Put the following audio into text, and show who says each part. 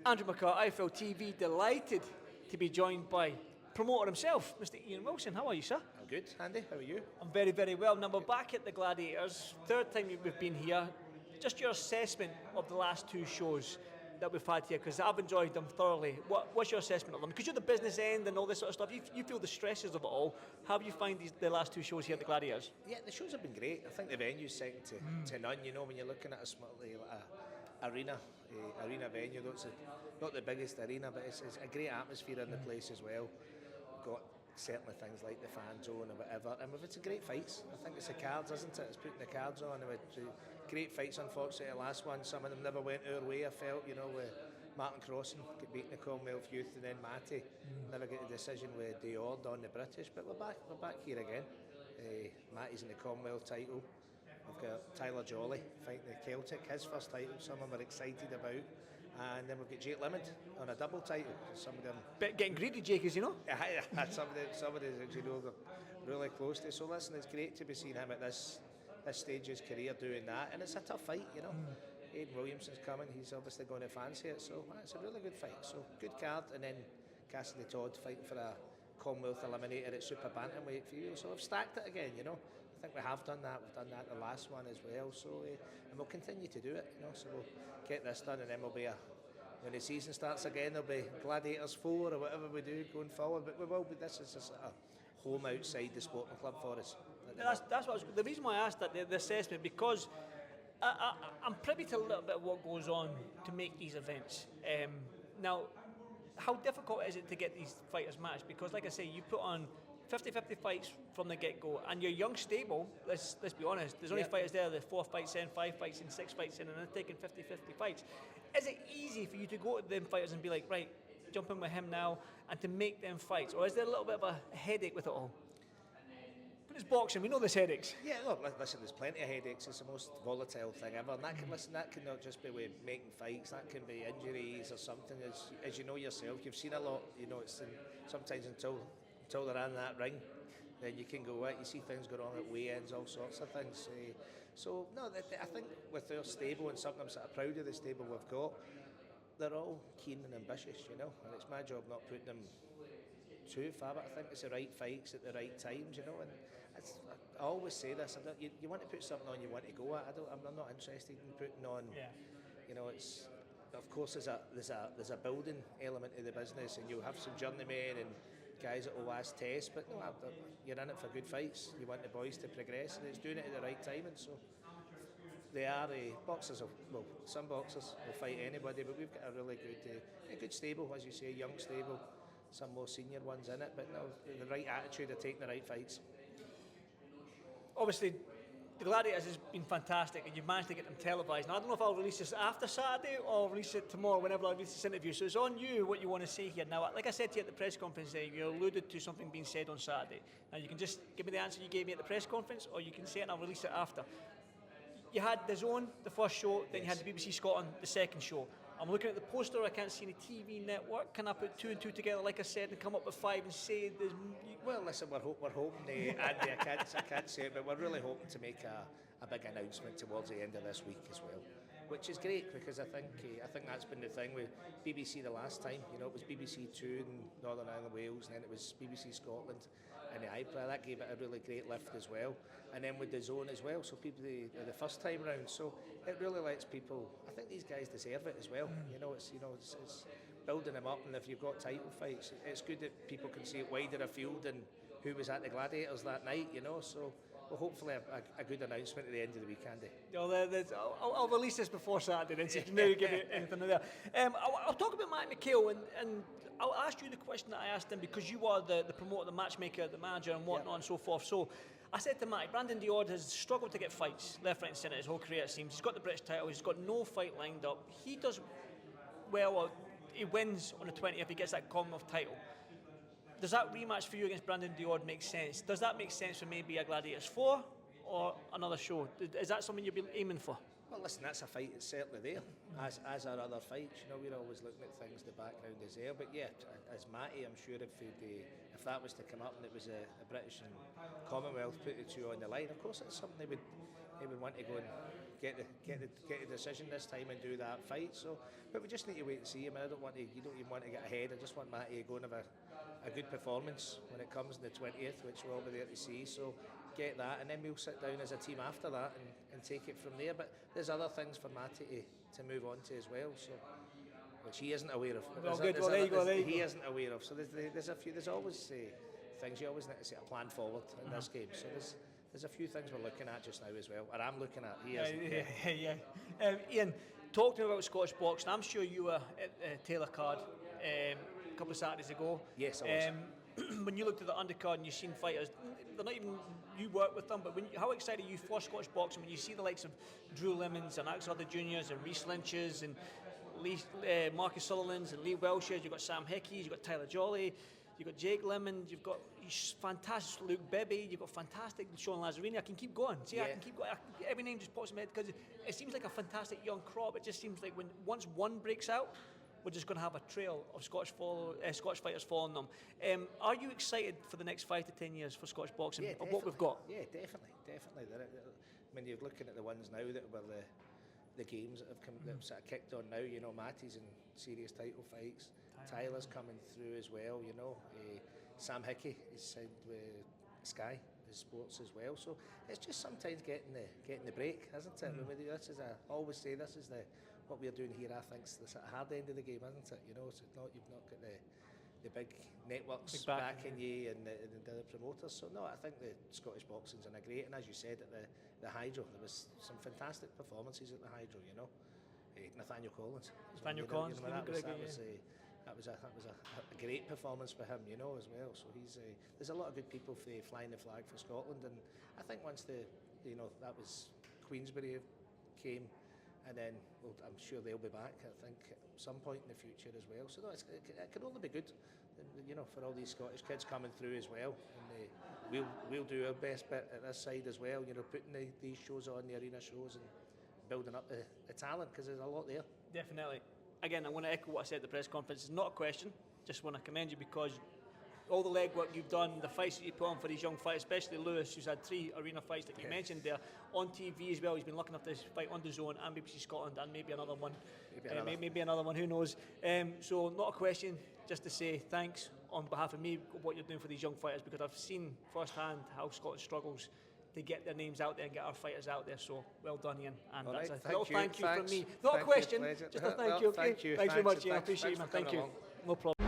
Speaker 1: Andrew McCart, IFLTV, delighted to be joined by promoter himself, Mr. Iain Wilson. How are you, sir?
Speaker 2: I'm good, Andy. How are you?
Speaker 1: I'm very, very well. Now, we're back at the Gladiators, third time we've been here. Just your assessment of the last two shows that we've had here, because I've enjoyed them thoroughly. What's your assessment of them? Because you're the business end and all this sort of stuff, you feel the stresses of it all. How do you find the last two shows here at the Gladiators?
Speaker 2: Yeah, the shows have been great. I think the venue's second to none. You know, when you're looking at a small arena venue, though it's not the biggest arena, but it's a great atmosphere in the place as well. We've got certainly things like the fan zone or whatever, and it's a great fights. I think it's the cards, isn't it? It's putting the cards on. Great fights, unfortunately. The last one, some of them never went our way. I felt, you know, with Martin Crossan get beaten the Commonwealth Youth, and then Matty never get a decision with Diord on the British. But we're back here again. Matty's in the Commonwealth title. We've got Tyler Jolly fighting the Celtic, his first title. Some of them are excited about. And then we've got Jake Limond on a double title. Some of them
Speaker 1: Bit getting greedy, Jake, as you know.
Speaker 2: some of them, you know, they're really close to. So listen, it's great to be seeing him at this stage of his career doing that, and it's a tough fight, you know. Aidan Williamson's coming; he's obviously going to fancy it. So it's a really good fight. So good card, and then Cassidy Todd fighting for a Commonwealth eliminator at super bantamweight for you. So I've stacked it again, you know. I think we have done that. We've done that the last one as well. So and we'll continue to do it, you know. So we'll get this done, and then we'll be when the season starts again, there'll be Gladiators 4 or whatever we do going forward. But we will be. This is a sort of home outside the sporting club for us.
Speaker 1: That's the reason why I asked that the assessment, because I'm privy to a little bit of what goes on to make these events. Now, how difficult is it to get these fighters matched? Because, like I say, you put on 50-50 fights from the get-go, and your young stable, let's be honest, there's only fighters there, there's 4 fights in, 5 fights in, 6 fights in, and they're taking 50-50 fights. Is it easy for you to go to them fighters and be like, right, jump in with him now, and to make them fights? Or is there a little bit of a headache with it all? But it's boxing, we know there's headaches.
Speaker 2: Yeah, look, listen, there's plenty of headaches. It's the most volatile thing ever. And that can not just be with making fights, that can be injuries or something. As you know yourself, you've seen a lot, you know, it's sometimes until they're in that ring, then you can go out, you see things go on at weigh-ins, all sorts of things. So, no, I think with our stable, and something I'm sort of proud of the stable we've got, they're all keen and ambitious, you know, and it's my job not putting them too far, but I think it's the right fights at the right times, you know, and I always say this, you want to put something on you want to go at. I'm not interested in putting on, you know, it's, of course there's a building element of the business, and you'll have some journeymen and guys that will last tests, but no, you're in it for good fights. You want the boys to progress, and it's doing it at the right time. And so they are boxers. Some boxers will fight anybody, but we've got a really good stable, as you say, a young stable. Some more senior ones in it, but no, the right attitude of taking the right fights.
Speaker 1: Obviously, the Gladiators has been fantastic, and you've managed to get them televised. Now, I don't know if I'll release this after Saturday or release it tomorrow, whenever I release this interview. So it's on you what you want to say here. Now, like I said to you at the press conference, you alluded to something being said on Saturday. Now, you can just give me the answer you gave me at the press conference, or you can say it and I'll release it after. You had the Zone, the first show, then you had the BBC Scotland, the second show. I'm looking at the poster, I can't see any TV network. Can I put 2 and 2 together, like I said, and come up with 5 and say there's...
Speaker 2: Well, listen, we're hoping, Andy, I can't say it, but we're really hoping to make a big announcement towards the end of this week as well, which is great, because I think that's been the thing with BBC the last time. You know, it was BBC 2 in Northern Ireland, Wales, and then it was BBC Scotland and the iPlayer. That gave it a really great lift as well, and then with the Zone as well. So people the first time round, so it really lets people. I think these guys deserve it as well. You know, it's building them up, and if you've got title fights, it's good that people can see it wider afield than who was at the Gladiators that night. You know, so. Well, hopefully a good announcement at the end of the week, Andy.
Speaker 1: I'll release this before Saturday, then, so you can maybe give me anything there. I'll talk about Matt McHale, and I'll ask you the question that I asked him, because you are the promoter, the matchmaker, the manager, and whatnot and so forth. So I said to Matt, Brandon Diord has struggled to get fights left, right and centre his whole career, it seems. He's got the British title, he's got no fight lined up. He does well, or he wins on the 20th if he gets that Commonwealth title. Does that rematch for you against Brandon Diord make sense? Does that make sense for maybe a Gladiators 4 or another show? Is that something you'll be aiming for?
Speaker 2: Well, listen, that's a fight that's certainly there, as are other fights. You know, we're always looking at things, the background is there. But yeah, as Matty, I'm sure if that was to come up and it was a British and Commonwealth put the two on the line, of course it's something they would want to go and get the decision this time and do that fight. So, but we just need to wait and see. I mean, you don't even want to get ahead. I just want Matty to go and have a good performance when it comes on the 20th, which we'll all be there to see. So get that, and then we'll sit down as a team after that and take it from there. But there's other things for Matty to move on to as well. So, which he isn't aware of. He isn't aware of. So there's always things you always need to set a plan forward in this game. So there's a few things we're looking at just now as well, or I'm looking at.
Speaker 1: Iain, talk to me about Scottish boxing. I'm sure you were at Taylor Card a couple of Saturdays ago.
Speaker 2: Yes, I was.
Speaker 1: When you looked at the undercard and you've seen fighters, they're not even, you work with them, but how excited are you for Scottish boxing when you see the likes of Drew Lemons and Alexander Juniors and Rhys Lynch's and Marcus Sutherland's and Lee Welsh's, you've got Sam Hickey's, you've got Tyler Jolly, you've got Jake Lemon, you've got fantastic Luke Bibby, you've got fantastic Sean Lazzarini. I can keep going. I can keep going. Every name just pops in my head because it seems like a fantastic young crop. It just seems like once one breaks out, we're just going to have a trail of Scottish fighters following them. Are you excited for the next 5 to 10 years for Scottish boxing, of what we've got?
Speaker 2: Yeah, definitely. I mean, you're looking at the ones now that were the games that have come, that have sort of kicked on now. You know, Matty's in serious title fights. Tyler's coming through as well. You know, Sam Hickey is signed with Sky Sports as well. So it's just sometimes getting the break, isn't it? I mean, I always say this is what we're doing here. I think is the sort of hard end of the game, isn't it? You know, so you've not got the big networks backing you and the other promoters. So no, I think the Scottish boxing's in a great, and as you said at the Hydro, there was some fantastic performances at the Hydro. You know, Nathaniel Collins.
Speaker 1: That was
Speaker 2: a great performance for him, you know, as well. So there's a lot of good people flying the flag for Scotland, and I think once that was Queensbury came, and then I'm sure they'll be back. I think at some point in the future as well. So no, it can only be good, you know, for all these Scottish kids coming through as well. And we'll do our best bit at this side as well. You know, putting these shows on, the arena shows, and building up the talent, because there's a lot there.
Speaker 1: Definitely. Again, I want to echo what I said at the press conference. It's not a question. Just want to commend you because all the legwork you've done, the fights that you put on for these young fighters, especially Lewis, who's had 3 arena fights that you mentioned there, on TV as well. He's been lucky enough to fight on DAZN and BBC Scotland and maybe another one. Maybe another one, who knows. So not a question, just to say thanks on behalf of me of what you're doing for these young fighters, because I've seen firsthand how Scotland struggles to get their names out there and get our fighters out there. So well done, Iain. And
Speaker 2: all
Speaker 1: that's
Speaker 2: right,
Speaker 1: a little thank you from me. Not a question, just a thank you. Okay? Thanks very much, Iain. I appreciate it, man. Thank you. No problem.